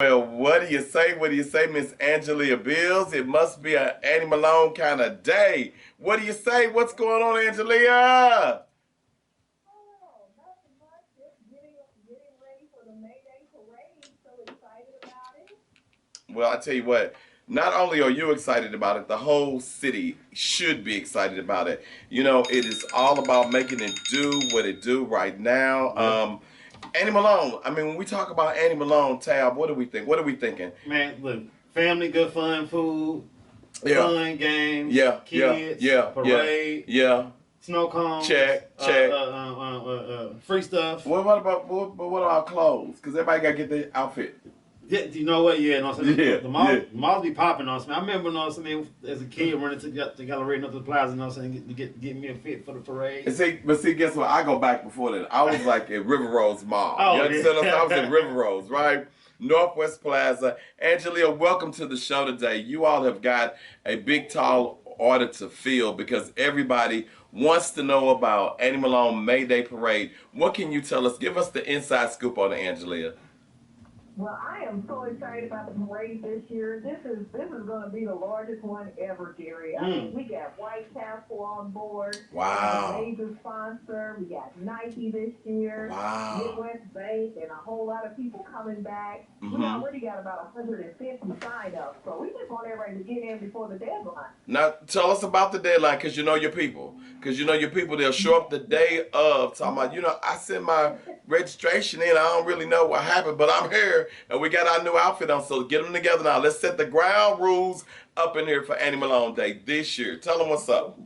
Well, what do you say? What do you say, Miss Angelia Bills? It must be an Annie Malone kind of day. What do you say? What's going on, Angelia? Oh, nothing much. Just getting ready for the Mayday parade. So excited about it. Well, I tell you what, not only are you excited about it, the whole city should be excited about it. You know, it is all about making it do what it do right now. Yep. Annie Malone, I mean, when we talk about Annie Malone, Tab, what do we think? What are we thinking? Man, look, family, good fun, food, Yeah, fun games, yeah, yeah, kids, yeah, yeah, parade, yeah. snow cones, Check, check. free stuff. What about clothes? Because everybody got to get their outfit. Yeah, you know what? Yeah, no, Yeah, the yeah. malls be popping on. I remember, as a kid running to the gallery, to the plaza, get me a fit for the parade. But see, guess what? I go back before that. I was like at River Rose Mall. Oh, You understand what I'm saying? I was yeah. at River Rose, right? Northwest Plaza. Angelia, welcome to the show today. You all have got a big, tall order to fill because everybody wants to know about Annie Malone Mayday Parade. What can you tell us? Give us the inside scoop on it, Angelia. Well, I am so excited about the parade this year. This is going to be the largest one ever, Gary. I mean, we got White Castle on board. Wow. A major sponsor. We got Nike this year. Wow. Midwest Bank, and a whole lot of people coming back. We already got about 150 sign-ups, so we just want everybody to get in before the deadline. Now, tell us about the deadline because you know your people. Because you know your people, they'll show up the day of talking about, I sent my registration in. I don't really know what happened, but I'm here and we got our new outfit on. So get them together now. Let's set the ground rules up in here for Annie Malone Day this year. Tell them what's up.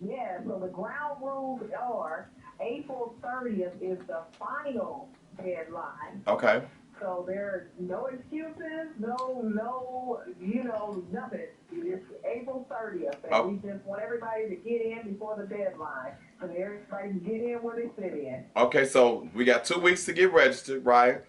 Yeah, so the ground rules are April 30th is the final deadline. Okay. So there's no excuses, nothing. It's April 30th, and we just want everybody to get in before the deadline, so everybody can get in where they fit in. Okay, so we got 2 weeks to get registered, right?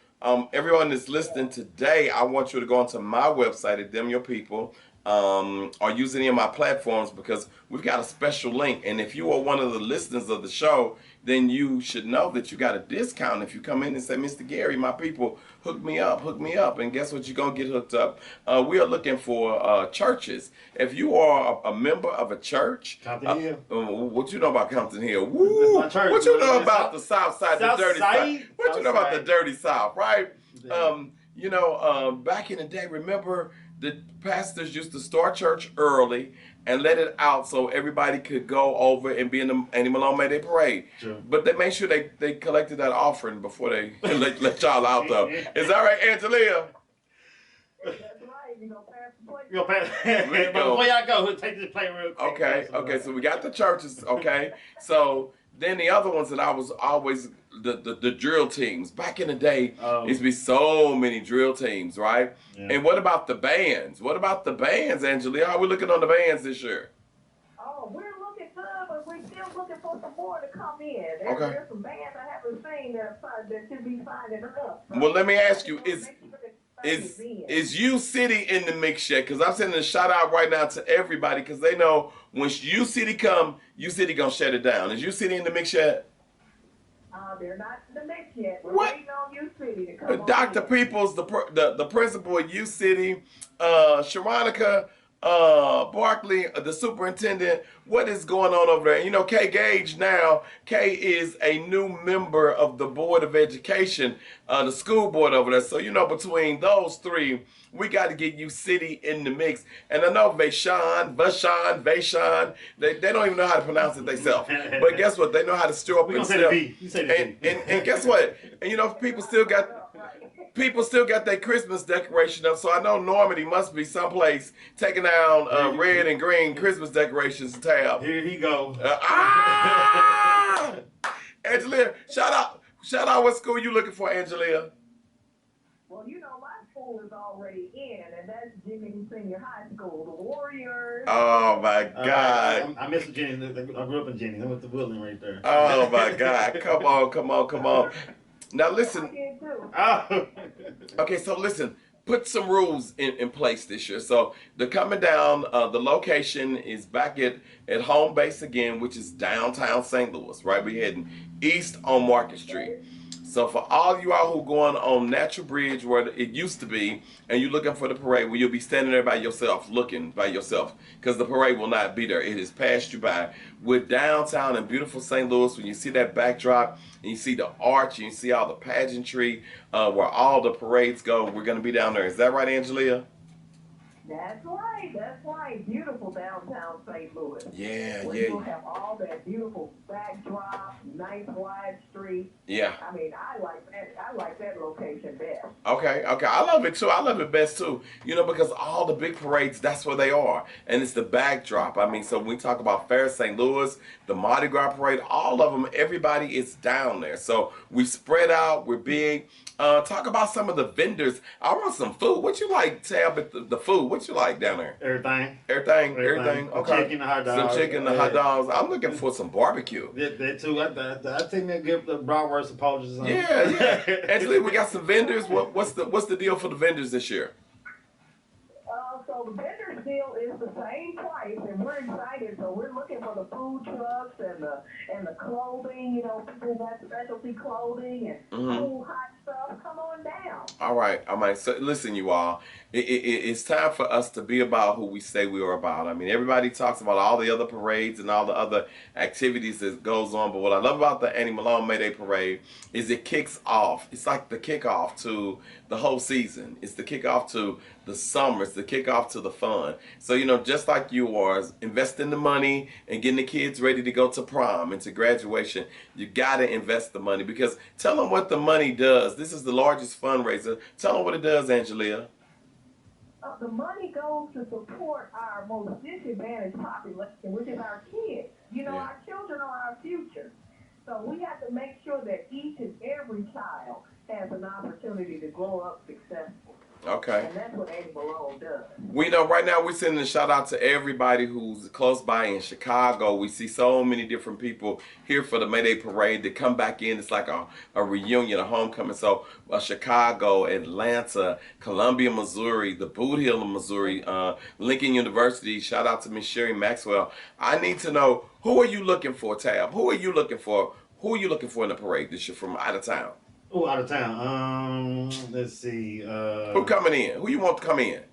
Everyone that's listening today, I want you to go onto my website at Them Your People, or use any of my platforms because we've got a special link. And if you are one of the listeners of the show, then you should know that you got a discount if you come in and say, Mr. Gary, my people, hook me up. And guess what? You're going to get hooked up. We are looking for churches. If you are a member of a church, Compton Hill. What you know about Compton Hill? Woo! My church. What you know about the South Side, the dirty Side? South? What you know about the dirty South, right? Yeah. Back in the day, remember the pastors used to start church early and let it out so everybody could go over and be in the Annie Malone Mayday Parade. Sure. But they made sure they collected that offering before they let y'all out, though. Is that right, Angelia? That's right, pass the plate. But before y'all go, take this plate real quick. Okay, so we got the churches, okay? So then the other ones that I was always, the drill teams. Back in the day, used to be so many drill teams, right? Yeah. And what about the bands? What about the bands, Angelia? How are we looking on the bands this year? Oh, we're looking good, but we're still looking for some more to come in. There's some bands I haven't seen that should be signing up. So well, let me ask you, is U City in the mix yet? Because I'm sending a shout out right now to everybody because they know when U City come, U City gonna shut it down. Is U City in the mix yet? They're not in the mix yet. We're What? waiting on U City to come Dr. on Peoples, the principal at U City, Sharonica, Barkley, the superintendent. What is going on over there? Kay Gage now. Kay is a new member of the Board of Education, the school board over there. So between those three, we got to get U City in the mix. And I know Vaishon, they don't even know how to pronounce it themselves. But guess what? They know how to stir up We're and gonna say the B. You say the B. And guess what? And people still got their Christmas decoration up. So I know Normandy must be someplace taking down red and green Christmas decorations tab. Here he go. Angelia, shout out what school you looking for, Angelia? Well, my school is already in, and that's Jimmy Senior High School, the Warriors. Oh my God. I miss Jennings. I grew up in Jennings. I went to Woodland right there. Oh my God. Come on. Now listen. I did too. Oh. Okay, so listen. Put some rules in place this year. So they're coming down. The location is back at home base again, which is downtown St. Louis, right? We're heading east on Market Street. So for all you all who going on Natural Bridge where it used to be, and you're looking for the parade, well, you'll be standing there by yourself, looking by yourself, because the parade will not be there. It has passed you by. We're downtown in beautiful St. Louis. When you see that backdrop, and you see the arch, and you see all the pageantry, where all the parades go, we're going to be down there. Is that right, Angelia? That's right. That's right. Beautiful downtown St. Louis. Yeah, Where yeah. you'll have all that beautiful backdrop, nice wide street. Yeah. I mean, I like that. I like that location best. Okay, okay. I love it too. I love it best too. You know, because all the big parades, that's where they are. And it's the backdrop. I mean, so when we talk about Fair St. Louis, the Mardi Gras parade, all of them, everybody is down there. So we spread out, we're big. Talk about some of the vendors. I want some food. What you like, Tab, the food? What you like down there? Everything. Everything. Okay. Chicken, hot dogs. Some chicken, the hot dogs. I'm looking for some barbecue. That too. I think they give the bratwurst apologies. Yeah. Actually, we got some vendors. What's the deal for the vendors this year? So the vendor's deal is the same price, and we're excited. So we're looking for the food trucks and the clothing. You know, people got specialty clothing and cool hot stuff. Come on down. All right. So listen, you all. It's time for us to be about who we say we are about. I mean, everybody talks about all the other parades and all the other activities that goes on, but what I love about the Annie Malone Mayday Parade is it kicks off. It's like the kickoff to the whole season. It's the kickoff to the summer. It's the kickoff to the fun. So, you know, just like you are investing the money and getting the kids ready to go to prom and to graduation, you got to invest the money, because tell them what the money does. This is the largest fundraiser. Tell them what it does, Angelia. The money goes to support our most disadvantaged population, which is our kids. You know, our children are our future. So we have to make sure that each and every child has an opportunity to grow up successful. Okay. And that's what Annie Malone does. We know right now we're sending a shout out to everybody who's close by in Chicago. We see so many different people here for the Mayday Parade that come back in. It's like a reunion, a homecoming. So Chicago, Atlanta, Columbia, Missouri, the Boot Hill of Missouri, Lincoln University. Shout out to Miss Sherry Maxwell. I need to know, who are you looking for, Tab? Who are you looking for? Who are you looking for in the parade this year from out of town? Oh, out of town. Let's see. Who coming in? Who you want to come in?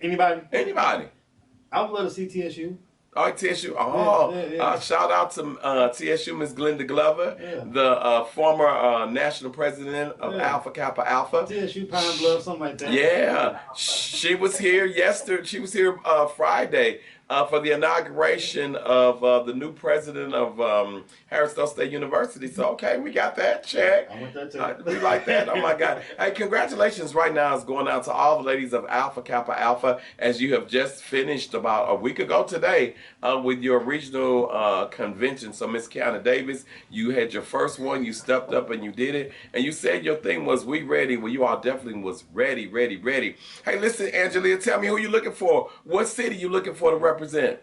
Anybody? I would love to see TSU. Oh, TSU. Oh, yeah. Shout out to TSU, Miss Glenda Glover, the former national president of Alpha Kappa Alpha. TSU Pine Bluff, something like that. Yeah, she was here yesterday. She was here Friday for the inauguration of the new president of Harrisville State University. So, okay, we got that check. I want that too. We like that. Oh, my God. Hey, congratulations right now is going out to all the ladies of Alpha Kappa Alpha, as you have just finished about a week ago today with your regional convention. So, Miss Kiana Davis, you had your first one. You stepped up and you did it. And you said your thing was, we ready. Well, you all definitely was ready. Hey, listen, Angelia, tell me who you looking for. What city you looking for to represent?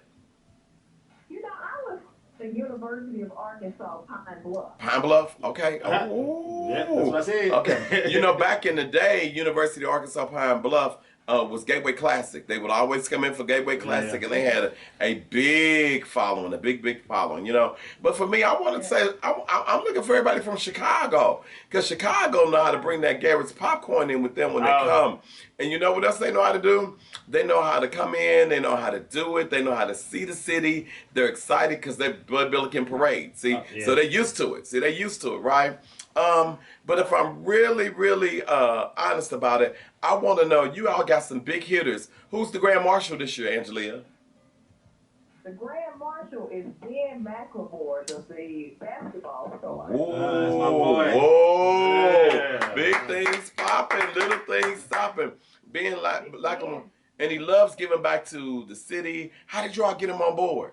You know, I was the University of Arkansas Pine Bluff. Pine Bluff? Okay. Oh, yeah, that's what I said. Okay. You know, back in the day, University of Arkansas Pine Bluff was Gateway Classic. They would always come in for Gateway Classic, and they had a big following, a big following, you know. But for me, I want to say, I'm looking for everybody from Chicago, because Chicago know how to bring that Garrett's popcorn in with them when they come. And you know what else they know how to do? They know how to come in. They know how to do it. They know how to see the city. They're excited because they're Blood Billiken Parade. See, so they're used to it. See, they're used to it, right? But if I'm really honest about it, I want to know, you all got some big hitters. Who's the Grand Marshal this year, Angelia? The Grand Marshal is Ben McLemore of the basketball star. That's my boy. Whoa! Yeah. Big things popping, little things stopping. Being like him, and he loves giving back to the city. How did y'all get him on board?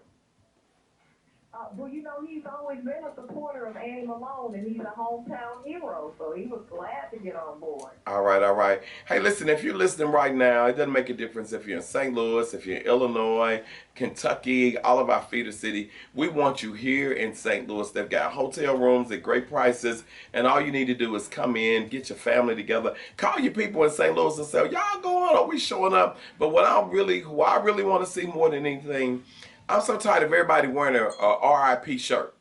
Well, you know, he's always been a supporter of Annie Malone, and he's a hometown hero, so he was glad to get on board. All right. Hey, listen, if you're listening right now, it doesn't make a difference if you're in St. Louis, if you're in Illinois, Kentucky, all of our feeder city. We want you here in St. Louis. They've got hotel rooms at great prices, and all you need to do is come in, get your family together, call your people in St. Louis and say, y'all going? Are we showing up? But who I really want to see more than anything, I'm so tired of everybody wearing a RIP shirt.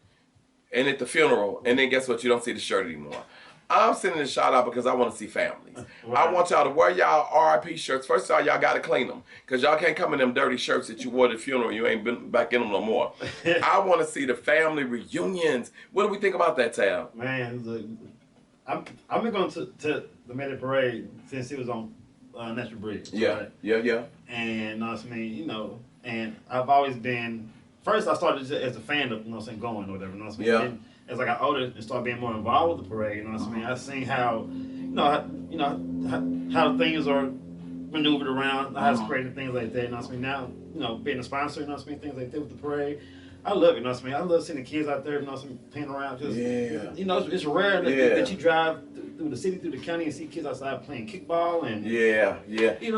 and at the funeral, and then guess what? You don't see the shirt anymore. I'm sending a shout out because I want to see families. Right. I want y'all to wear y'all RIP shirts. First of all, y'all got to clean them because y'all can't come in them dirty shirts that you wore at the funeral. You ain't been back in them no more. I want to see the family reunions. What do we think about that, Tab? Man, I've been going to the Mayday Parade since it was on National Bridge. Yeah, right? yeah. And I mean, you know, and I've always been. First, I started just as a fan of, going or whatever. You know what I mean? Yeah. Then, as I got older and started being more involved with the parade, you know what I mean? I seen how, how things are maneuvered around, how it's created, things like that. You know what I mean? Now, being a sponsor, you know what I mean? Things like that with the parade. I love it, you know what I mean? I love seeing the kids out there, you know what I mean, playing around. Cause, it's rare that you drive through the city, through the county, and see kids outside playing kickball and you know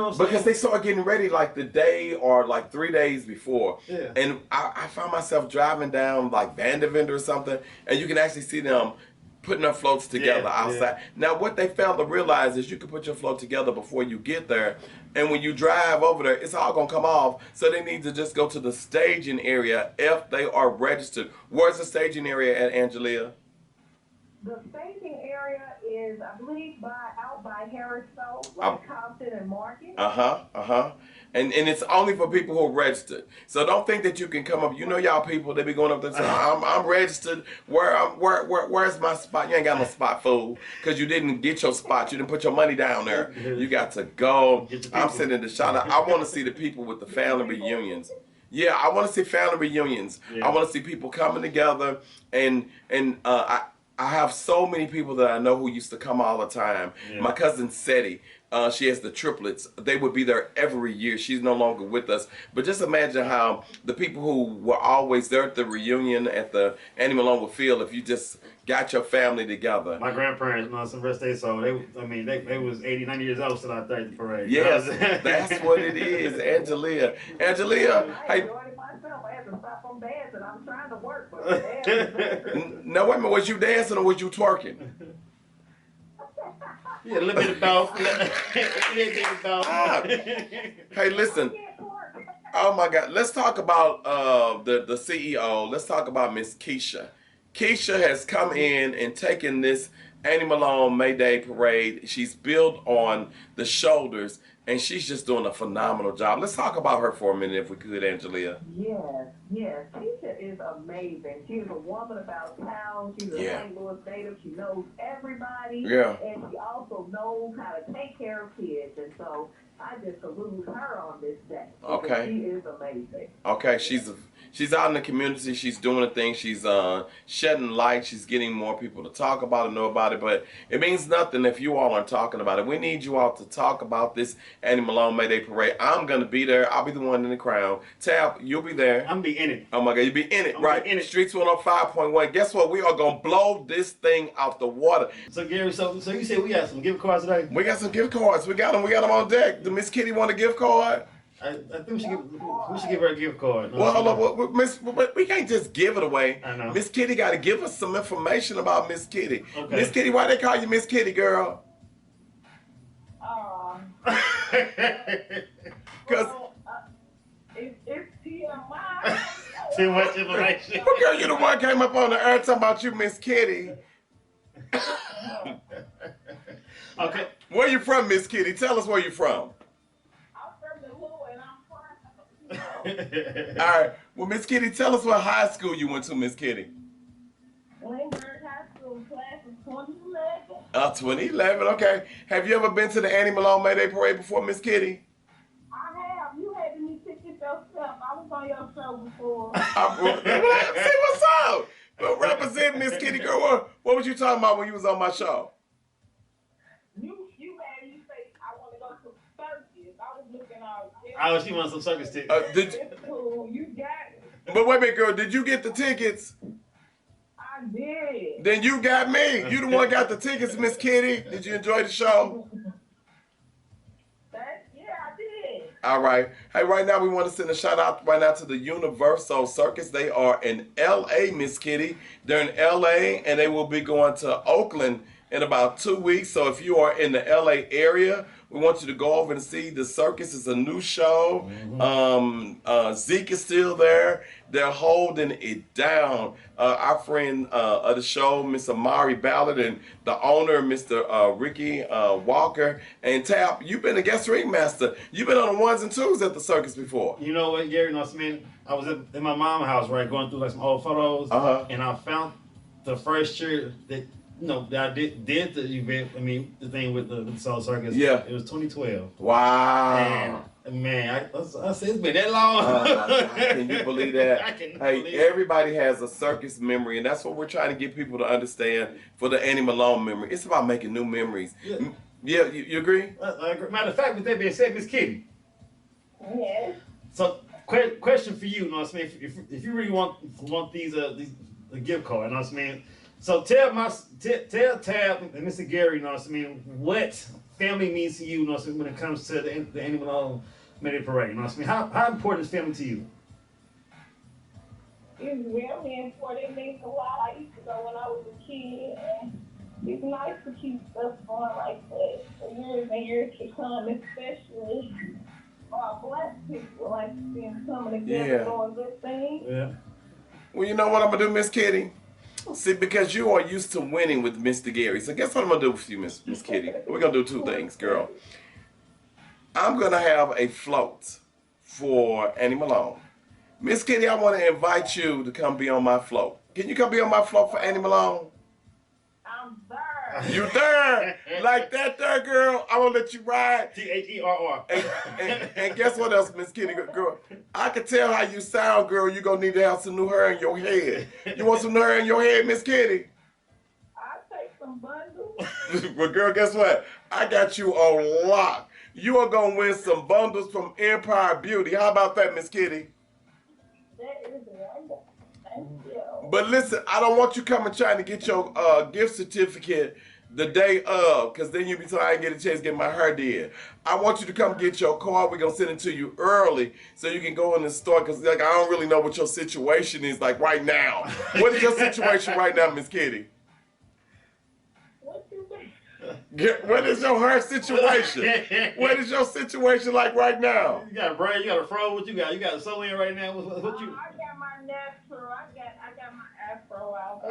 what I'm saying? Because they start getting ready like the day or like 3 days before. Yeah. And I found myself driving down like Vanderbilt or something, and you can actually see them putting their floats together outside. Yeah. Now, what they failed to realize is you can put your float together before you get there, and when you drive over there, it's all gonna come off. So they need to just go to the staging area if they are registered. Where's the staging area at, Angelia? The staging area is, I believe, out by Harrisville, like Compton and Market. And it's only for people who are registered. So don't think that you can come up. You know, y'all people, they be going up there saying, I'm registered. Where's my spot? You ain't got no spot, fool. Because you didn't get your spot. You didn't put your money down there. You got to go. I'm sending the shout out. I want to see the people with the family reunions. Yeah, I want to see family reunions. Yeah. I want to see people coming together. And I have so many people that I know who used to come all the time. Yeah. My cousin Seti, she has the triplets. They would be there every year. She's no longer with us. But just imagine how the people who were always there at the reunion at the Annie Malone would feel if you just got your family together. My grandparents, some rest day, so they was 80, 90 years old still out there at the parade. Yes, that's what it is, Angelia. Hey. I'm trying to work, but now wait a minute, was you dancing or was you twerking? Yeah, a little bit of both. Hey, listen. Oh my God, let's talk about the CEO. Let's talk about Miss Keisha. Keisha has come in and taken this Annie Malone Mayday Parade. She's built on the shoulders, and she's just doing a phenomenal job. Let's talk about her for a minute, if we could, Angelia. Yes. Keisha is amazing. She's a woman about town. She's a St. Louis native. She knows everybody. Yeah. And she also knows how to take care of kids. And so I just salute her on this day. Okay. She is amazing. Okay, she's out in the community. She's doing a thing. She's shedding light. She's getting more people to talk about it, know about it. But it means nothing if you all aren't talking about it. We need you all to talk about this Annie Malone Mayday Parade. I'm going to be there. I'll be the one in the crowd. Tab, you'll be there. I'm going to be in it. Oh, my God. You'll be in it, right? In it. Streets 105.1. Guess what? We are going to blow this thing out the water. So, Gary, so you said we got some gift cards today? We got some gift cards. We got them on deck. Miss Kitty want a gift card? I think we should give her a gift card. Well, hold on, Miss, we can't just give it away. I know. Miss Kitty got to give us some information about Miss Kitty. Okay. Miss Kitty, why they call you Miss Kitty, girl? Because it's TMI. Too much information. Well, girl, you the one came up on the air talking about you, Miss Kitty. Okay. Where you from, Miss Kitty? Tell us where you from. All right. Well, Miss Kitty, tell us what high school you went to, Miss Kitty. Waynesburg High School, class of 2011. 2011. Okay. Have you ever been to the Annie Malone Mayday Parade before, Miss Kitty? I have. You had me ticket yourself. I was on your show before. See what's up. Well, represent Miss Kitty, girl. What was you talking about when you was on my show? You had me say I want to go to circus. I was looking out. Oh, she wants some circus tickets. You got it. But wait a minute, girl. Did you get the tickets? I did. Then you got me. You the one got the tickets, Miss Kitty. Did you enjoy the show? Yeah, I did. All right. Hey, right now we want to send a shout out right now to the Universal Circus. They are in L.A., Miss Kitty. They're in L.A. and they will be going to Oakland in about 2 weeks. So if you are in the LA area, we want you to go over and see the circus. It's a new show. Zeke is still there. They're holding it down. Our friend of the show, Miss Amari Ballard, and the owner, Mr. Ricky Walker. And Tap, you've been a guest ringmaster. You've been on the ones and twos at the circus before. You know what, Gary? You know what I mean? I was in my mom's house, right, going through like some old photos, and I found the first year that that I did the event. I mean, the thing with the Soul Circus. Yeah, it was 2012. Wow. And man, I said it's been that long. Can you believe that? I can Hey, believe everybody has a circus memory, and that's what we're trying to get people to understand for the Annie Malone memory. It's about making new memories. Yeah, you agree? I agree. Matter of fact, with that being said, Miss Kitty. Yes. So, question for you, know what I mean? If you really want these the gift card, you know what I mean? So tell Tab and Mr. Gary, you know what I mean, what family means to you, you know what I mean, when it comes to the Annie Malone Mayday Parade, you know what I mean? How important is family to you? It's really important. It means a lot. I used to go when I was a kid, and it's nice to keep stuff going like that for years and years to come, especially our black people like to see them coming together doing good things. Yeah. Well, you know what I'm going to do, Miss Kitty? See, because you are used to winning with Mr. Gary. So guess what I'm going to do with you, Miss Kitty? We're going to do two things, girl. I'm going to have a float for Annie Malone. Miss Kitty, I want to invite you to come be on my float. Can you come be on my float for Annie Malone? I'm there. You there? Like that there, girl? I want to let you ride. THERR. And guess what else, Miss Kitty, girl? I can tell how you sound, girl. You're going to need to have some new hair in your head. You want some new hair in your head, Miss Kitty? I'll take some bundles. Well, girl, guess what? I got you on lock. You are going to win some bundles from Empire Beauty. How about that, Miss Kitty? That is wonderful. Thank you. But listen, I don't want you coming trying to get your gift certificate the day of, because then you'll be told I didn't get a chance to get my hair did. I want you to come get your card. We're going to send it to you early so you can go in the store, because like, I don't really know what your situation is like right now. What is your situation right now, Miss Kitty? What you think? What is your hair situation? What is your situation like right now? You got a braid, you got a fro, what you got? You got a sew in right now? What you? I got my natural. I got my afro out.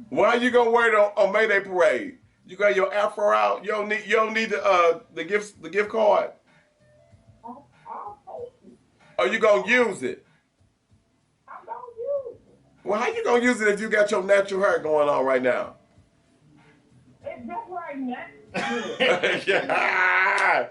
Why are you gonna wear it on Mayday Parade? You got your afro out. You don't need the gift card. I'll take it. Are you gonna use it? I'm gonna use it. Well, how you gonna use it if you got your natural hair going on right now? It's just right now. Yeah.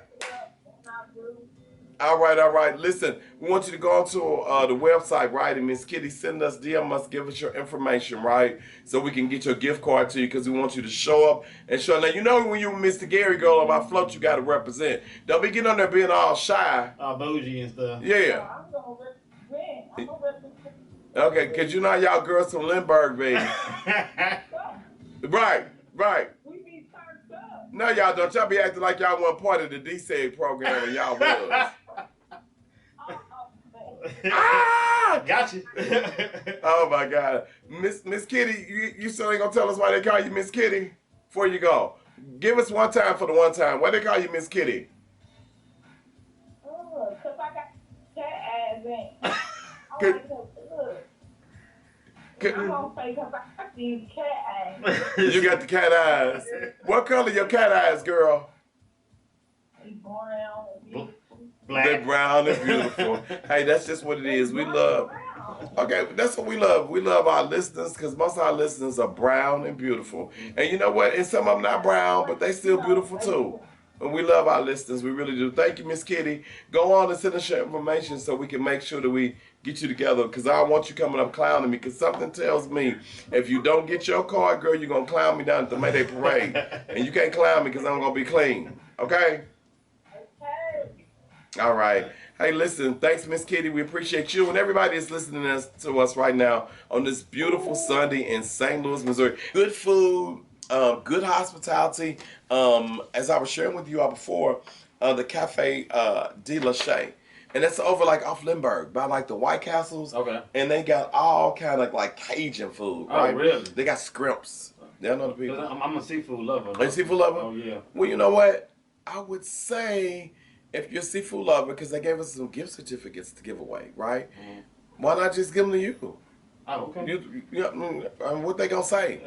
All right. Listen, we want you to go onto the website, right? And Miss Kitty, send us, DM us, give us your information, right? So we can get your gift card to you, because we want you to show up and show. Now, you know when you Mr. Gary go on my float, you got to represent. Don't be getting on there being all shy. All bougie and stuff. Yeah. I'm gonna represent. I'm gonna represent. Okay, because you know y'all girls from Lindbergh, baby. Right. We be turned up. No, y'all don't. Y'all be acting like y'all weren't part of the DSEG program and y'all was. Gotcha. Oh my God, Miss Kitty, you still ain't gonna tell us why they call you Miss Kitty? Before you go, give us one time for the one time. Why they call you Miss Kitty? Oh, 'cause I got cat ass in. I like to look. I'm gonna say 'cause I got these cat eyes. You got the cat eyes. What color your cat eyes, girl? They brown. Black. They're brown and beautiful. Hey, that's just what it is. We love. Okay, that's what we love. We love our listeners, because most of our listeners are brown and beautiful. And you know what? And some of them not brown, but they still beautiful too. And we love our listeners. We really do. Thank you, Miss Kitty. Go on and send us your information so we can make sure that we get you together, because I don't want you coming up clowning me, because something tells me if you don't get your card, girl, you're going to clown me down at the Mayday Parade. And you can't clown me because I'm going to be clean. Okay? All right. Hey, listen, thanks, Miss Kitty. We appreciate you and everybody that's listening to us right now on this beautiful Sunday in St. Louis, Missouri. Good food, good hospitality. As I was sharing with you all before, the Cafe de la Che. And that's over like off Lindbergh by like the White Castles. Okay. And they got all kind of like Cajun food, right? Oh, really? They got scrimps. They'll know the people. I'm a seafood lover. Are you a seafood lover? Oh, yeah. Well, you know what? I would say if you're a seafood lover, because they gave us some gift certificates to give away, right? Mm-hmm. Why not just give them to you? Oh, okay. What they gonna say?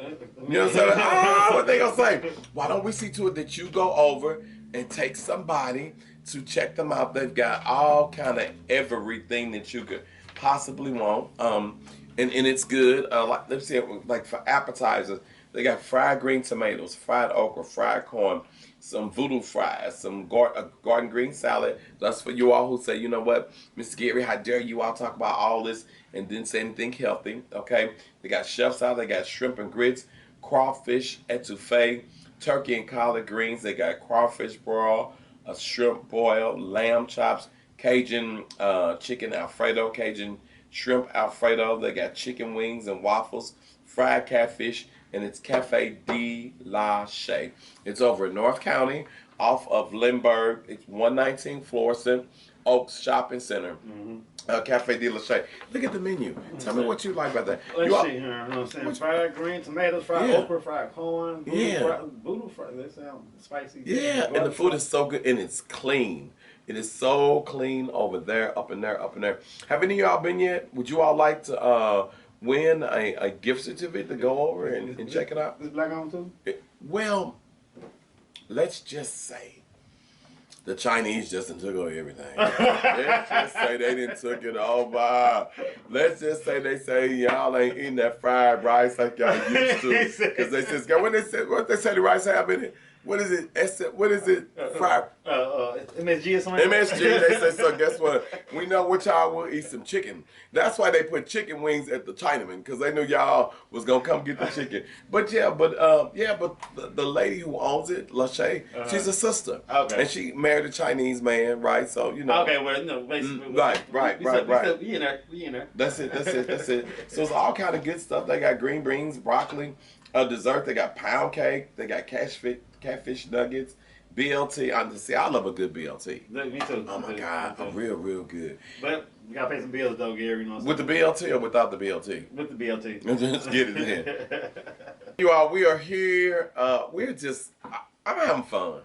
You know what I'm saying? What they gonna say? Why don't we see to it that you go over and take somebody to check them out? They've got all kind of everything that you could possibly want, and it's good. Like let's see, like for appetizers, they got fried green tomatoes, fried okra, fried corn, some voodoo fries, some garden green salad. That's for you all who say, you know what, Mr. Gary, how dare you all talk about all this and didn't say anything healthy, okay? They got chef salad, they got shrimp and grits, crawfish etouffee, turkey and collard greens. They got crawfish broil, a shrimp boil, lamb chops, Cajun chicken Alfredo, Cajun shrimp Alfredo. They got chicken wings and waffles, fried catfish, and it's Cafe de la Shea. It's over in North County, off of Lindbergh. It's 119 Florissant Oaks Shopping Center. Mm-hmm. Cafe de la Shea. Look at the menu. Tell me what you like about that. Let's see here. You know what I'm saying? Fried green tomatoes, fried okra, fried corn, voodoo fries. They sound spicy. Yeah, and the food is so good, and it's clean. It is so clean over there, up in there, up in there. Have any of y'all been yet? Would you all like to win a gift certificate to go over and check it out? Is black on too? Well, let's just say the Chinese just took over everything. Let's just say they didn't took it over. Let's just say they say y'all ain't eating that fried rice like y'all used to. Because they said, what they say the rice have in it? What is it? What is it? Fried. MSG or something? MSG. They say, so guess what? We know what y'all will eat some chicken. That's why they put chicken wings at the Chinaman, because they knew y'all was going to come get the chicken. But the lady who owns it, Lachey, she's a sister. Okay. And she married a Chinese man, right? So, you know. Okay, well, no, basically. Right. We in there. That's it. So it's all kind of good stuff. They got green beans, broccoli, dessert. They got pound cake. They got catfish nuggets, BLT. I love a good BLT. Me too. Oh my God, real good. But you gotta pay some bills though, Gary. You know with the BLT or without the BLT? With the BLT. Just get it in. You all, we are here. I'm having fun.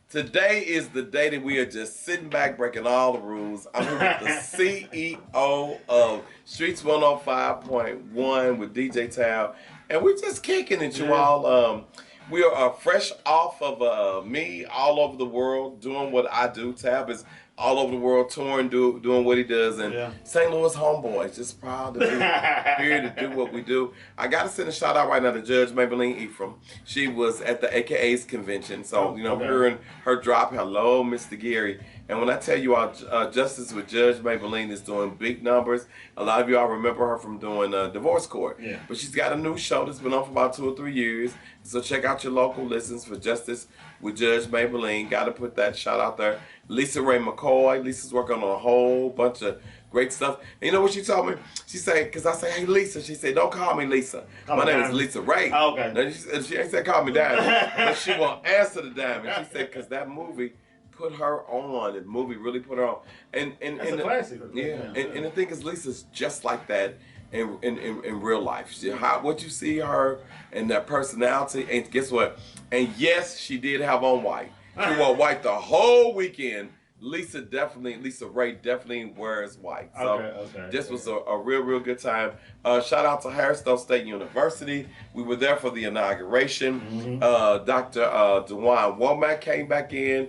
Today is the day that we are just sitting back, breaking all the rules. I'm here with the CEO of Streets 105.1 with DJ Tal, and we're just kicking it, you all. We are fresh off of me all over the world doing what I do. Tab is all over the world touring, doing what he does. And St. Louis homeboys, just proud to be here to do what we do. I got to send a shout out right now to Judge Maybelline Ephraim. She was at the AKA's convention. So, hearing her drop, hello, Mr. Gary. And when I tell you all, Justice with Judge Maybelline is doing big numbers. A lot of y'all remember her from doing Divorce Court. Yeah. But she's got a new show that's been on for about 2 or 3 years. So check out your local listens for Justice with Judge Maybelline. Got to put that shout out there. Lisa Ray McCoy. Lisa's working on a whole bunch of great stuff. And you know what she told me? She said, because I say, hey, Lisa. She said, don't call me Lisa. My name is Lisa Ray. Oh, okay. Now, she ain't said call me Diamond. But she won't answer the Diamond. She said, because that movie put her on. The movie really put her on. And that's a classic. And the thing is, Lisa's just like that in real life. What you see her and that personality, and guess what? And yes, she did have on white. She wore white the whole weekend. Lisa Ray definitely wears white. So this was a real good time. Shout out to Harriston State University. We were there for the inauguration. Dr. DeJuan Womack came back in.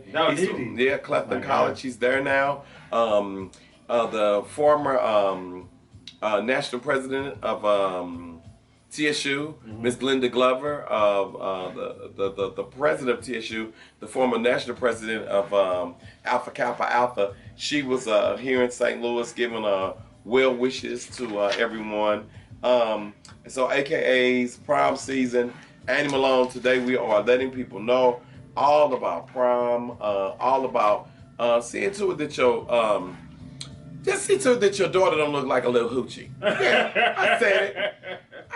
Clifton College. He's there now. The former national president of TSU, Miss Glenda Glover, the president of TSU, the former national president of Alpha Kappa Alpha. She was here in St. Louis giving well wishes to everyone. So AKA's prom season, Annie Malone, today we are letting people know all about prom, all about seeing to it that your just see to it that your daughter don't look like a little hoochie. Yeah, I said it.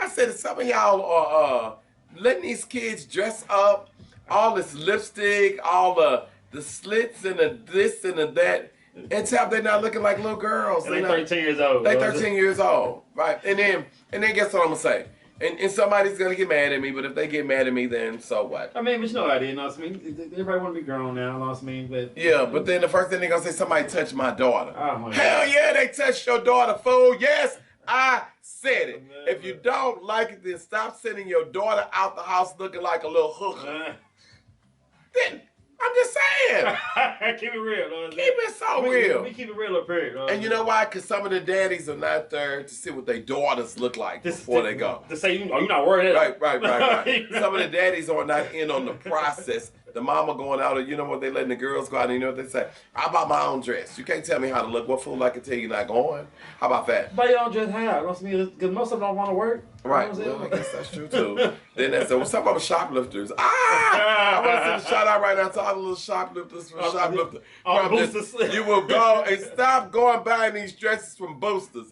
I said some of y'all are letting these kids dress up, all this lipstick, all the slits and the this and the that, and tell they're not looking like little girls. And they're 13 years old. They're 13 years old, right? And then guess what I'm gonna say? And somebody's gonna get mad at me, but if they get mad at me, then so what? I mean, but you know how it is, you know what I mean? Everybody want to be grown now, you know what I mean? But Yeah, but then the first thing they're gonna say, somebody touched my daughter. Oh my Hell God. yeah, they touched your daughter, fool. Yes, I said it. If you don't like it, then stop sending your daughter out the house looking like a little hooker. Then I'm just saying. Keep it real. You know Keep it so real. We keep it real up here. You know And you know why? Because some of the daddies are not there to see what their daughters look like before they go. To say, you're not worried. Right. Some of the daddies are not in on the process. The mama going out, and you know what, they letting the girls go out, and you know what they say? I bought my own dress. You can't tell me how to look. What fool I can tell you not going? How about that? Buy your own dress how? You know what I mean? Because most of them don't want to work. Right. You know Well, I guess that's true too. Then that's well, some of them shoplifters. I want to send a shout out right now to all the little shoplifters from Shoplifter. Boosters. You will go and stop going buying these dresses from Boosters.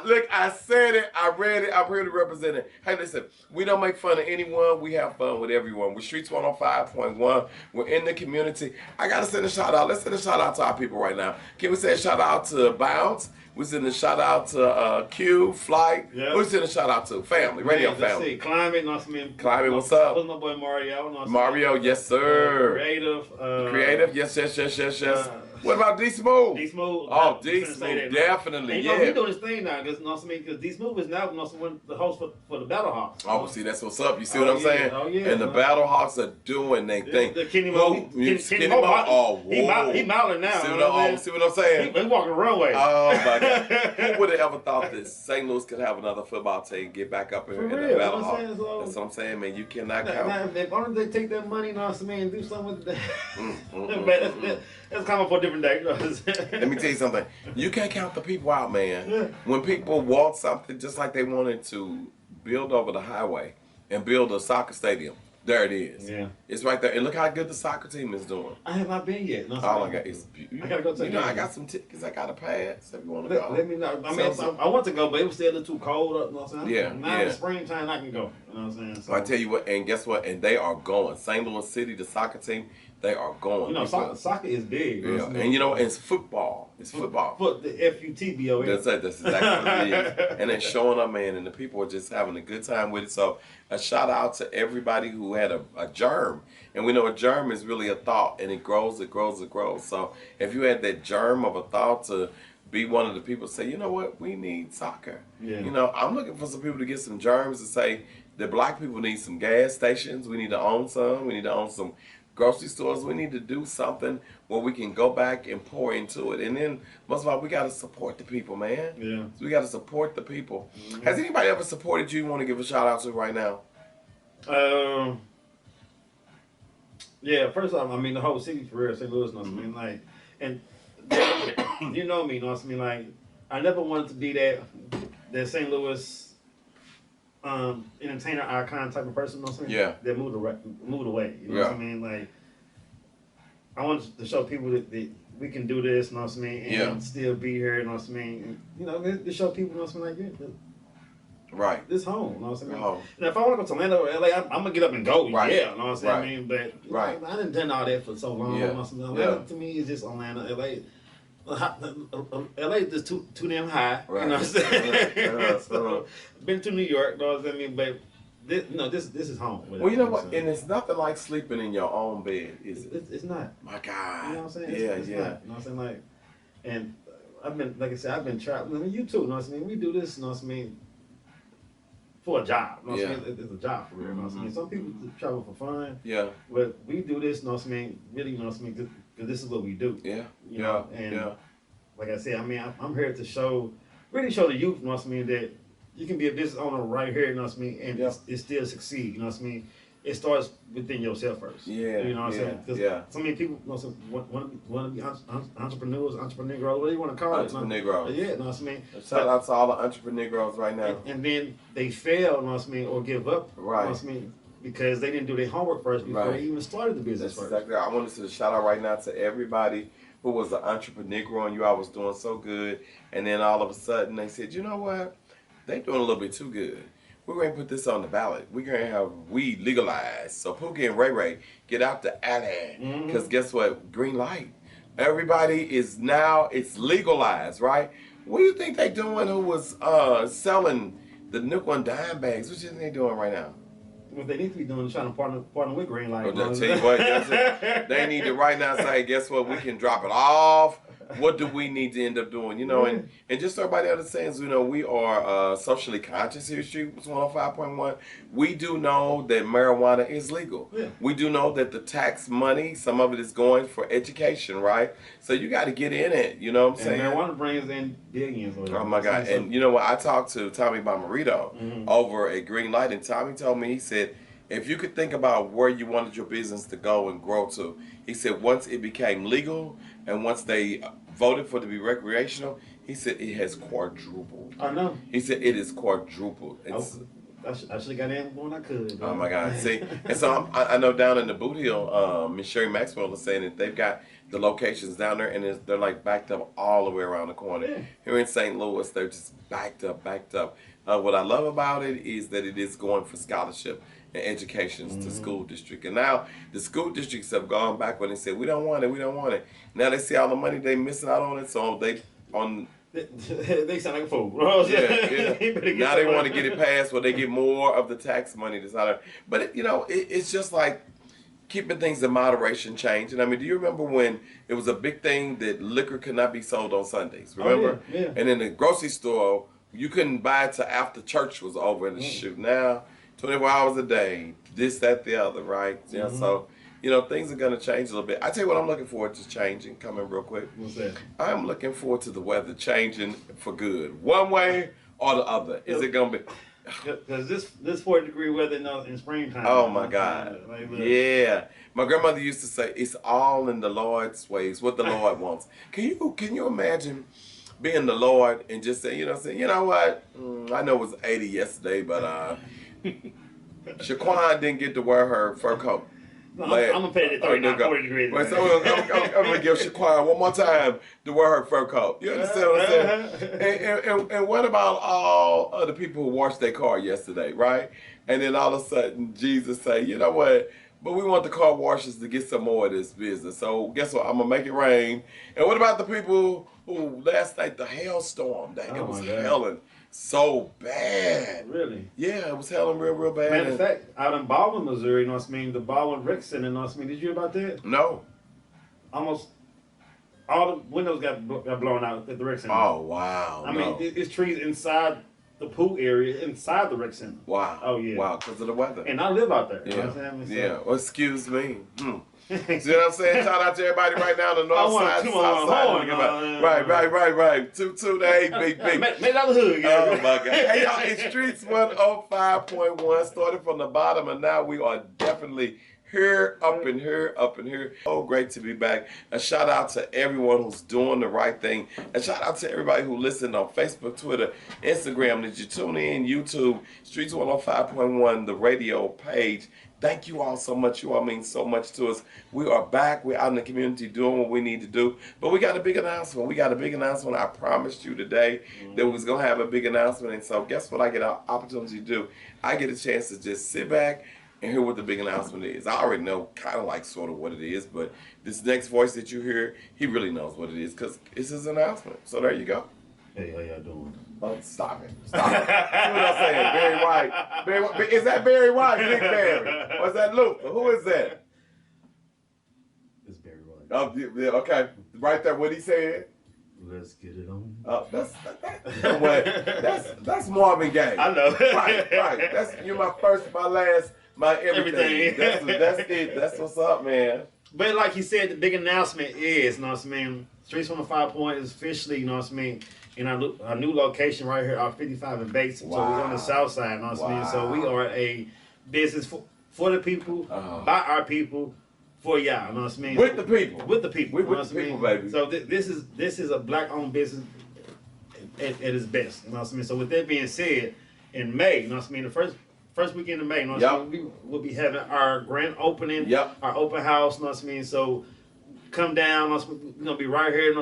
Look, I said it, I read it, I'm here to represent it. Hey, listen, we don't make fun of anyone, we have fun with everyone. We're Streets 105.1. We're in the community. I gotta send a shout out. Let's send a shout out to our people right now. Can we say a shout out to Bounce? We send a shout out to Q, Flight. Yep. We send a shout out to family, radio family. See, Climate, you know what I mean? Climate, what's up? What's my boy Mario? You know what I mean? Mario, yes sir. Creative. Yes. What about D Smooth? D Smooth. Oh, D Smooth, definitely, and, yeah. You know, he doing his thing now, because you know what I mean? Because D Smooth is now, you know, the host for the Battle Hawks. Oh, see, that's what's up. You see what I'm saying? Oh, yeah. And the Battle Hawks are doing their thing. The Kenny Mo. Kenny Mo. Oh, whoa. He modeling now. See what I'm saying? He walking the runway. Oh, my God. Who would have ever thought that St. Louis could have another football team get back up in the Battle Hawks? That's what I'm saying, man. You cannot count. Now, if only they take that money, you know what I mean, and do something with that. That's coming for a different day. Let me tell you something. You can't count the people out, man. When people want something, just like they wanted to build over the highway and build a soccer stadium, there it is. Yeah. It's right there. And look how good the soccer team is doing. I have not been yet. No, Oh my God, it's beautiful. I gotta go to the game. I got some tickets. I got a pass. If you want to go, Let me know. I mean, I want to go, but it was still a little too cold up. You know what I'm saying? Yeah, Now in the springtime, I can go. You know what I'm saying? So I tell you what, and guess what? And they are going. St. Louis City, the soccer team, they are going. You know, soccer is big. Yeah, and you know, it's football. It's football. The FUTBOL. That's exactly what it is. And it's showing up, man, and the people are just having a good time with it. So a shout out to everybody who had a germ. And we know a germ is really a thought, and it grows. So if you had that germ of a thought to be one of the people say, you know what, we need soccer. Yeah. You know, I'm looking for some people to get some germs to say that black people need some gas stations. We need to own some. We need to own some grocery stores. We need to do something where we can go back and pour into it. And then, most of all, we got to support the people, man. Yeah. So we got to support the people. Has anybody ever supported you want to give a shout out to right now? Yeah, first off, I mean, the whole city for real, St. Louis, you know what I mean? Like, and you know me, you know what I mean? Like, I never wanted to be that St. Louis entertainer icon type of person, you know what I mean? Yeah. That moved away, you know what I mean? Like, I wanted to show people that we can do this, you know what I mean? And still be here, you know what I mean? And, you know, to show people, you know what I mean? Like, Right. this home, you know what I mean? Home. And if I want to go to Atlanta or LA, I'm gonna get up and go. Right. Yeah, you know what I'm saying? Right. I mean, but Right. I didn't done all that for so long. Yeah. You know what I'm saying? Atlanta to me is just Atlanta. LA is just too damn high. Right. You know what I'm saying? Uh-huh. So, been to New York, you know what I mean? But this is home. Well, you know what? And it's nothing like sleeping in your own bed, is it? It's not. My God. You know what I'm saying? Yeah, It's yeah. not. You know what I'm saying? Like, and I've been, like I said, I've been traveling. I mean, you too. You know what I mean? We do this. You know what I mean? For a job, you know what I mean? It's a job for real, you know what I mean? Some people travel for fun, Yeah. but we do this, you know what I mean? Really, you know what I mean? Because this is what we do. Yeah. You know? And like I said, I mean, I'm here to really show the youth, you know what I mean, that you can be a business owner right here, you know what I mean, and it still succeed, you know what I mean? It starts within yourself first. Yeah. You know what I'm saying? Because so many people, you know, want to be entrepreneurs, entrepreneurs, whatever you want to call it. Entrepreneurs. Yeah, you know what I mean? Shout out to all the entrepreneurs right now. And then they fail, you know what I mean, or give up, Right. you know what I mean, because they didn't do their homework first before they even started the business That's first. exactly right. I want to shout out right now to everybody who was an entrepreneur and you all was doing so good, and then all of a sudden they said, you know what? They doing a little bit too good. We're going to put this on the ballot. We're going to have weed legalized. So Pookie and Ray Ray, get out the alley. Because guess what? Green light. Everybody is now, it's legalized, right? What do you think they doing who was selling the nickel and dime bags. What you think they doing right now? What they need to be doing is trying to partner with Green Light. Oh, tell you what, that's it. They need to right now say, guess what? We can drop it off. What do we need to end up doing? You know, and just so everybody understands, you know, we are socially conscious here, Street 105.1. We do know that marijuana is legal. Yeah. We do know that the tax money, some of it is going for education, right? So you got to get in it. You know what I'm saying? Marijuana brings in billions. Oh my God! And you know what? I talked to Tommy Bomarito over at Green Light, and Tommy told me, he said, if you could think about where you wanted your business to go and grow to, he said once it became legal and once they voted for it to be recreational, he said it has quadrupled. I know. He said it is quadrupled. I should have got in when I could. Oh my God! See, and so I know down in the Boot Hill, Miss Sherry Maxwell is saying that they've got the locations down there, and they're like backed up all the way around the corner. Yeah. Here in St. Louis, they're just backed up. What I love about it is that it is going for scholarship and education to school district. And now the school districts have gone back when they said, we don't want it. Now they see all the money they missing out on it, so they sound like a fool. Yeah. Now they want to get it passed where they get more of the tax money that's out there. But it's just like keeping things in moderation change. And I mean, do you remember when it was a big thing that liquor could not be sold on Sundays? Remember? Oh, yeah. And in the grocery store, you couldn't buy it till after church was over in the shoot. Now, 24 hours a day, this, that, the other, right? Yeah. So, things are going to change a little bit. I tell you what I'm looking forward to changing, coming real quick. What's that? I'm looking forward to the weather changing for good. One way or the other. Is it going to be... Because this 40-degree weather in springtime. Oh my God! Yeah, my grandmother used to say, "It's all in the Lord's ways. What the Lord wants." Can you imagine being the Lord and just saying, you know what? I know it was 80 yesterday, but Shaquan didn't get to wear her fur coat. No, I'm gonna pay the 39, 40 degrees. Wait, so I'm gonna give Shaquan one more time to wear her fur coat. You understand what I'm saying? And what about all of the people who washed their car yesterday, right? And then all of a sudden Jesus say, you know what? But we want the car washers to get some more of this business. So guess what? I'm gonna make it rain. And what about the people who last night the hailstorm? Dang, it was hailing so bad. Really? Yeah, it was hailing real bad. Matter of fact, out in Baldwin, Missouri, the Baldwin Rec Center, did you hear about that? No. Almost all the windows got blown out at the Rec Center. Oh, wow. I mean, it's trees inside the pool area, inside the Rec Center. Wow. Oh, yeah. Wow, because of the weather. And I live out there. Yeah. You know what I'm saying? Yeah. Well, excuse me. See what I'm saying? Shout out to everybody right now on the north side, south side. Right. Toot hey, big. Make that hood. Oh my God. Hey y'all, it's Streets 105.1. Started from the bottom, and now we are definitely here, up in here. Oh, great to be back. A shout out to everyone who's doing the right thing. A shout out to everybody who listened on Facebook, Twitter, Instagram. Did you tune in? YouTube, Streets 105.1, the radio page. Thank you all so much. You all mean so much to us. We are back. We're out in the community doing what we need to do. But we got a big announcement. I promised you today that we was going to have a big announcement. And so guess what I get an opportunity to do? I get a chance to just sit back and hear what the big announcement is. I already know kind of like sort of what it is. But this next voice that you hear, he really knows what it is because it's his announcement. So there you go. Hey, how y'all doing? Oh, stop it. See what I'm saying? Barry White. Is that Barry White? Big Barry. Or is that Luther? Who is that? It's Barry White. Oh, yeah, okay. Right there, what he said. Let's get it on. Oh, that's Marvin Gaye. I know. Right. You're my first, my last, my everything. That's it. That's what's up, man. But like you said, the big announcement is, Streets 105 Point is officially, in our new location right here, our 55 in Bates. Wow. So we're on the south side, So we are a business for the people, by our people, for y'all, With the people. With the people. With the people, baby. So this is a black-owned business at its best, So with that being said, in May, the first weekend of May, we will be having our grand opening, our open house, So come down, we're gonna be right here,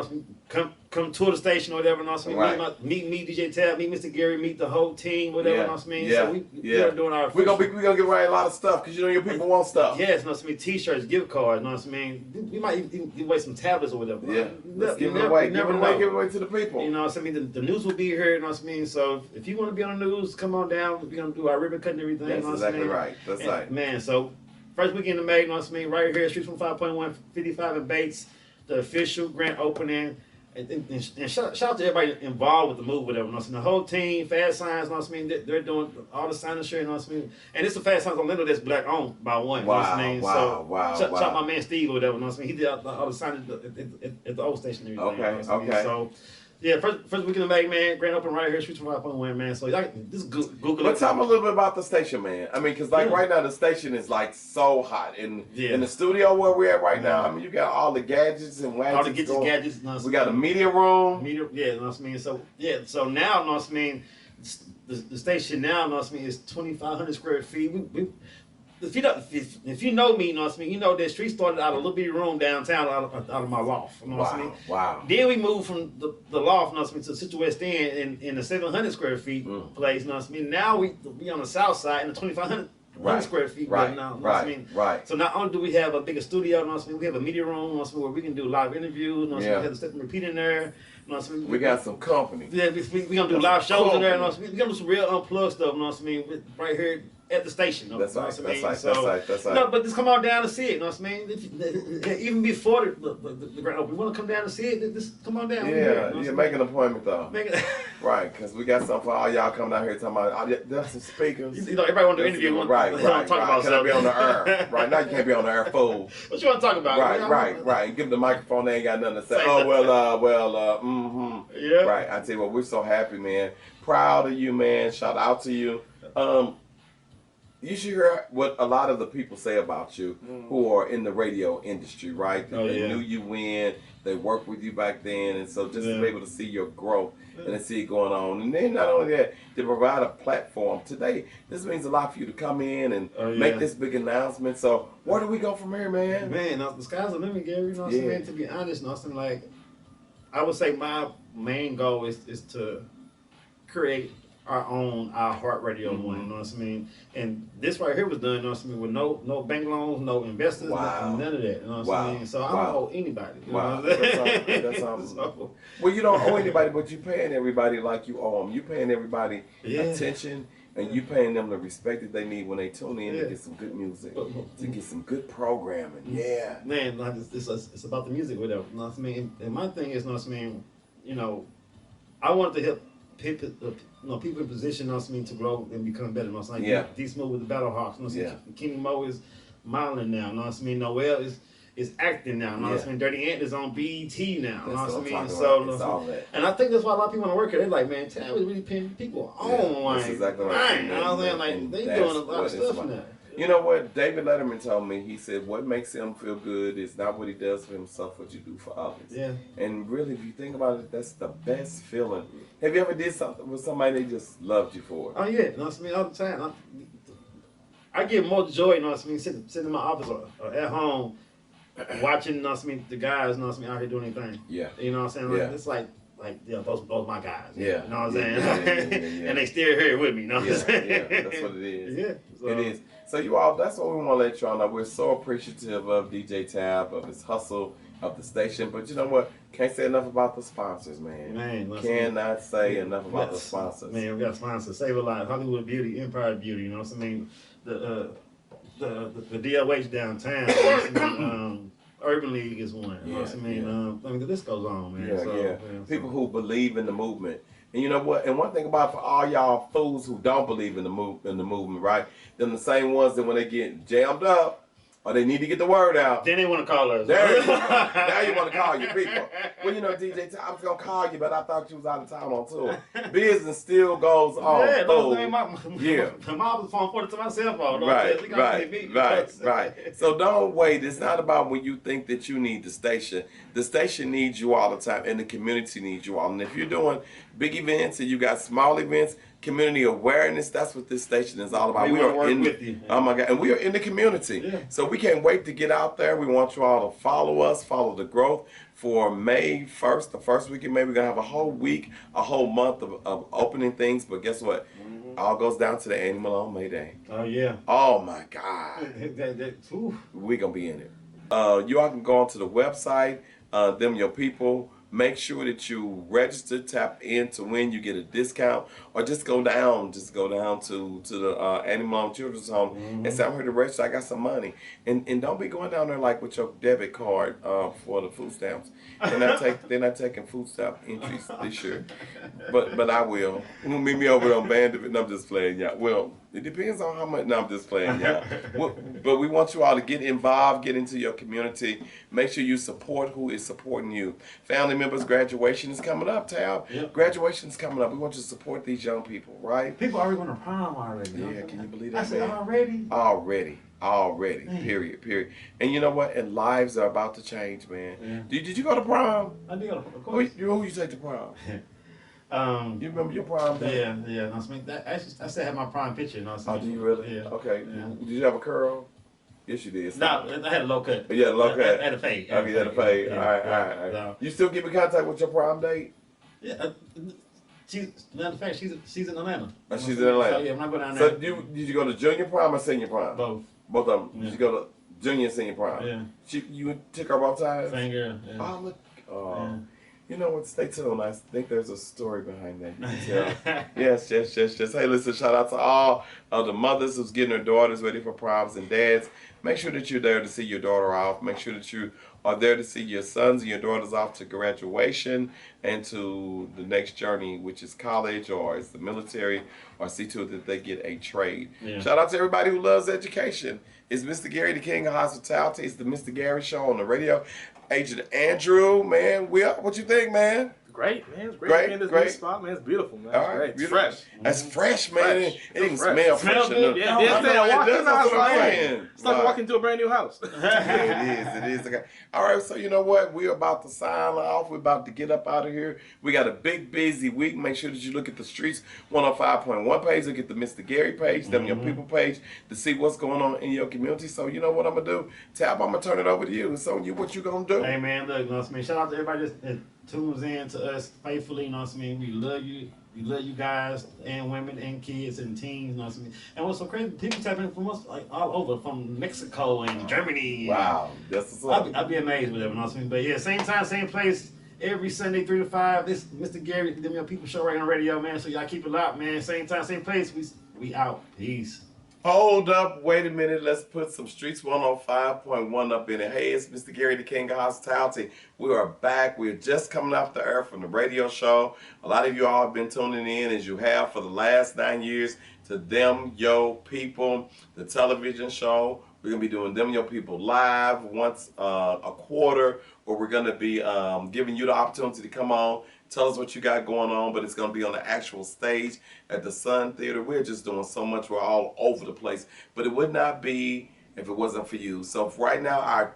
come tour the station or whatever, you know what I mean? Right. Meet DJ Tab, meet Mr. Gary, meet the whole team, whatever, you know what I mean? Yeah. So we are doing our We're gonna give away a lot of stuff because you know your people want stuff. Yes, you know what I mean? T-shirts, gift cards, you know what I mean? We might even give away some tablets or whatever. Yeah. Let's give it away. Give it away to the people. You know what I mean? The news will be here, you know what I mean? So if you want to be on the news, come on down. We're gonna do our ribbon cutting and everything. That's you know exactly what I mean? right. That's right. Man, so first weekend in May, you know what I mean? Right here, Streets from 5.1, 55 in Bates, the official grand opening. And shout out to everybody involved with the move, whatever. You know what I mean? The whole team, Fast Signs, you know what I mean? They're doing all the signing shit, you know what I mean? And it's the Fast Signs on Orlando that's black owned by one, you know what I mean? Shout out my man Steve or whatever, you know what I mean? He did all the signings at the old station and everything. Okay, you know what I mean? So, yeah, first weekend of May, man. Grand opening right here, Streets from 5.1, man. So this is Google. But tell me a little bit about the station, man. I mean, because right now the station is like so hot in the studio where we're at right now. I mean, you got all the gadgets and gadgets. All the gadgets. You know we got a media room. You know what I mean. So so now, you know what I mean. The station now, you know what I mean, is 2,500 square feet. If you know me, you know what I mean, you know that street started out of a little bitty room downtown out of my loft. You know what I mean? Wow. Then we moved from the loft, you know what I mean, to the City West End in the 700 square feet place. You know what I mean? Now we on the south side in the 2,500 square feet right now. You know what I mean? Right. So not only do we have a bigger studio, you know what I mean, we have a media room, you know what I mean, where we can do live interviews. You know what I mean? We have the step and repeat in there. You know what I mean? We got some company. Yeah, we gonna do live shows in there. You know what I mean? We gonna do some real unplugged stuff. You know what I mean? Right here at the station. That's right. That's right. No, but just come on down and see it. You know what I mean? Even before the grand opening, we want to come down and see it. Just come on down. Make an appointment though. Right, because we got something for all y'all coming down here talking about. There's some speakers. You know, everybody want to interview. Right. Talk about can I be on the air? Right now you can't be on the air, fool. What you want to talk about? Right. Give them the microphone. They ain't got nothing to say. Yeah. Right. I tell you what, we're so happy, man. Proud of you, man. Shout out to you. You should hear what a lot of the people say about you who are in the radio industry, right? They knew you when, they worked with you back then, and so just to be able to see your growth and to see it going on. And then not only that, to provide a platform. Today, this means a lot for you to come in and make this big announcement. So where do we go from here, man? Man, the sky's the limit, Gary. You know what I'm saying? To be honest, you know what I'm saying? Like, I would say my main goal is to create our own iHeart Radio one, you know what I mean? And this right here was done, you know what I mean, with no bank loans, no investors, none of that, you know what I mean? So I don't owe anybody. You know what I'm saying? That's awesome. Well, you don't owe anybody, but you're paying everybody like you owe them. You're paying everybody attention, and you paying them the respect that they need when they tune in to get some good music, to get some good programming. Yeah. Man, it's about the music, whatever. You know what I mean? And my thing is, you know what I mean, you know, I want to help people in position, you know what I mean, to grow and become better. You know what I mean? D Smoke with the Battle Hawks. You know what I mean? Kenny Mo is modeling now. You know what I mean? Noel is acting now. You know what I mean? Dirty Ant is on BET now. You know what I mean? So, and I think that's why a lot of people want to work here. They're like, man, Tam is really paying people on. Like, that's exactly right. You know what I'm saying? Like, they doing a lot of stuff now. You know what? David Letterman told me, he said, what makes him feel good is not what he does for himself, what you do for others. Yeah. And really, if you think about it, that's the best feeling. Have you ever did something with somebody that just loved you for it? Oh, yeah. You know what I mean? All the time. I get more joy, you know what I mean, sitting in my office or at home watching, you know what I mean, the guys, you know what I mean, out here doing anything. Yeah. You know what I'm saying? Like, it's like those my guys. Yeah. You know what I'm saying? And they still here with me, you know what I'm saying? Yeah, that's what it is. Yeah. So, it is. So you all, that's what we want to let y'all know. We're so appreciative of DJ Tab, of his hustle, of the station. But you know what? Can't say enough about the sponsors, man. Cannot say enough about the sponsors. Man, we got sponsors. Save a Life, Hollywood Beauty, Empire Beauty, you know what I mean? The DLH downtown, you know what I mean? Urban League is one. You know what I mean? I mean, the list goes on, man. People who believe in the movement. And you know what? And one thing about for all y'all fools who don't believe in the movement, right? Then the same ones that when they get jammed up or they need to get the word out, then they want to call us. There you go. Now you want to call your people. Well, you know, DJ, I was gonna call you, but I thought you was out of town on tour. Business still goes on. Yeah, my office phone put it to my cell phone. Right. So don't wait. It's not about when you think that you need the station. The station needs you all the time, and the community needs you all. And if you're doing big events and you got small events, community awareness. That's what this station is all about. We wanna work with you. Oh my God, and we are in the community. Yeah. So we can't wait to get out there. We want you all to follow us, follow the growth. For May 1st, the first week in May, we're going to have a whole week, a whole month of opening things. But guess what? All goes down to the Annie Malone Mayday. Oh, yeah. Oh, my God. We're going to be in it. You all can go onto the website, Them Your People. Make sure that you register, tap in to win. You get a discount, or just go down to the Annie Malone Children's Home and say, I'm here to register. I got some money, and don't be going down there like with your debit card for the food stamps. They're not taking food stamp entries this year, but I will. Meet me over on Bandit. No, I'm just playing, yeah. Well, it depends on how much. No, I'm just playing, yeah. But we want you all to get involved, get into your community. Make sure you support who is supporting you. Family members, graduation is coming up, Tab. Yep. Graduation is coming up. We want you to support these young people, right? People already going to prom already. Yeah, can you believe that? I said already? Already. Man. Period. And you know what? And lives are about to change, man. Yeah. Did you go to prom? I did, of course. Who you take to prom? You remember your prom day? Yeah. No, I still have my prom picture. You know, oh, do you really? Yeah. Okay. Yeah. Did you have a curl? Yes, you did. No, I had a low cut. Yeah, low cut. I had a fade. Okay, you had a fade. All right. No. You still keep in contact with your prom date? Yeah. Matter of fact, she's in Atlanta. Oh, she's in Atlanta. So, yeah, I'm not going down there. So did you go to junior prom or senior prom? Both of them. Yeah. Did you go to junior and senior prom? Yeah. You took her both times? Same girl. Yeah. Oh, look. Oh. Yeah. You know what? Stay tuned. I think there's a story behind that. You can tell. Yes. Hey, listen, shout out to all of the mothers who's getting their daughters ready for proms and dads. Make sure that you're there to see your daughter off. Make sure that you are there to see your sons and your daughters off to graduation and to the next journey, which is college or it's the military, or see to it that they get a trade. Yeah. Shout out to everybody who loves education. It's Mr. Gary, the King of Hospitality. It's the Mr. Gary Show on the radio. Agent Andrew, man, what you think, man? Great, man. It's great. In this new spot, man. It's beautiful, man. All right, it's fresh. That's fresh, man. It even smells fresh. Good. Yeah, it's like walking into a brand new house. It is. Okay. All right, so you know what? We're about to sign off. We're about to get up out of here. We got a big, busy week. Make sure that you look at the Streets 105.1 page. Look at the Mr. Gary page, Them Your People page, to see what's going on in your community. So you know what I'm going to do? Tab, I'm going to turn it over to you. So what you going to do? Hey, man, look, you know what I mean? Shout out to everybody that tunes in to us faithfully, you know what I mean? We love you. We love you guys and women and kids and teens, you know what I mean? And what's so crazy, people tap in from us like all over, from Mexico and Germany. Wow, that's what's up. I'd be amazed with them, you know what I mean? But yeah, same time, same place, every Sunday 3 to 5. This Mr. Gary, Them Your People show right on radio, man. So y'all keep it locked, man. Same time, same place. We out. Peace. Hold up, wait a minute. Let's put some Streets 105.1 up in it. Hey, it's Mr. Gary, the King of Hospitality. We are back. We're just coming off the air from the radio show. A lot of you all have been tuning in, as you have for the last 9 years, to Them Your People, the television show. We're going to be doing Them Your People live once a quarter, where we're going to be giving you the opportunity to come on, tell us what you got going on, but it's going to be on the actual stage at the Sun Theater. We're just doing so much. We're all over the place. But it would not be if it wasn't for you. So for right now, our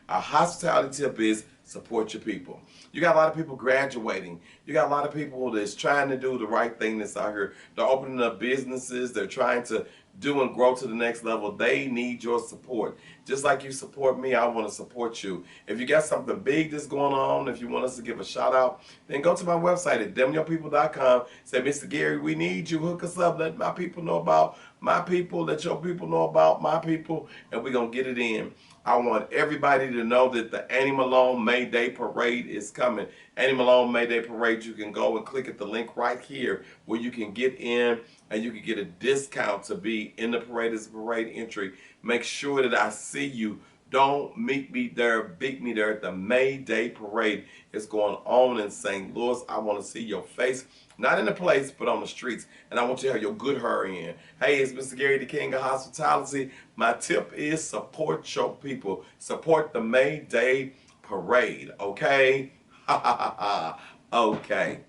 hospitality tip is support your people. You got a lot of people graduating. You got a lot of people that's trying to do the right thing that's out here. They're opening up businesses. They're trying to do and grow to the next level. They need your support. Just like you support me, I want to support you. If you got something big that's going on, if you want us to give a shout out, then go to my website at themyourpeople.com. Say, Mr. Gary, we need you. Hook us up. Let my people know about my people. Let your people know about my people. And we're going to get it in. I want everybody to know that the Annie Malone Mayday Parade is coming. Annie Malone Mayday Parade, you can go and click at the link right here where you can get in and you can get a discount to be in the parade as a parade entry. Make sure that I see you. Don't meet me there, beat me there at the Mayday Parade. It's going on in St. Louis. I want to see your face, not in the place, but on the streets. And I want you to have your good hair in. Hey, it's Mr. Gary, the King of Hospitality. My tip is support your people. Support the Mayday Parade, okay? Okay.